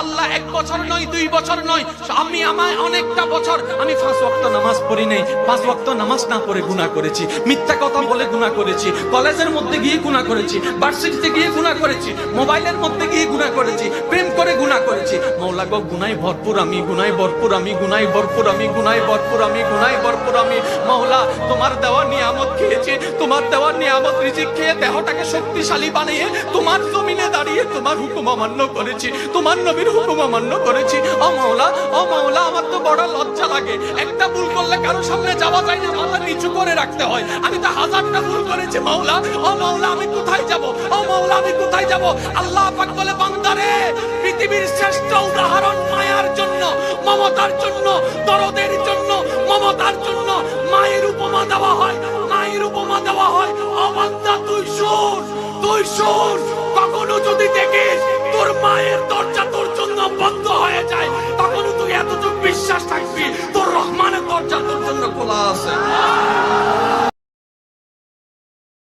আল্লাহ 1 বছর নয় 2 বছর নয়, আমি অনেকটা বছর আমি 5 ওয়াক্ত নামাজ পড়ি নাই, 5 ওয়াক্ত নামাজ না পড়ে গুনাহ করেছি, মিথ্যা কথা বলে গুনাহ করেছি, কলেজের মধ্যে গিয়ে গুনাহ করেছি, ভার্সিটিতে গিয়ে গুনাহ করেছি, মোবাইলের মধ্যে গিয়ে গুনাহ করেছি, প্রেম করে গুনাহ করেছি। মাওলা গো গুনাহে ভরপুর আমি, গুনাহে ভরপুর আমি, গুনাহে ভরপুর আমি, গুনাহে ভরপুর আমি, গুনাহে ভরপুর আমি। মাওলা তোমার দেওয়া নিয়ামত খেয়েছি, তোমার দেওয়া নিয়ামত রিজিক খেয়ে দেহটাকে শক্তিশালী বানিয়ে তোমার জমিনে দাঁড়িয়ে তোমার হুকুম অমান্য করেছি, তোমার নবীর হুকুম অমান্য করেছি। ও মাওলা, ও মাওলা, আমার তো বড় লজ্জা লাগে, একটা ভুল করলে কারো সামনে যাওয়া যায় না, মাথা নিচু করে রাখতে হয়। আমি তো 1000টা ভুল করেছি মাওলা। ও মাওলা আমি কোথায় যাব, ও মাওলা আমি কোথায় যাব? আল্লাহ পাক বলে, বান্দারে পৃথিবীর শ্রেষ্ঠ উদাহরণ মায়ার জন্য, মমতার জন্য, দরদের জন্য, মমতার জন্য মায়ের উপমা দেওয়া হয়, মায়ের উপমা দেওয়া হয়। ও বান্দা তুই শোন, তুই শোন, কখনো যদি দেখিস তোর মায়ের দরজা তোর জন্য বন্ধ হয়ে যায়, তখন তুই এতটুকু বিশ্বাস থাকবি তোর রহমানের দরজা তোর জন্য খোলা আছে।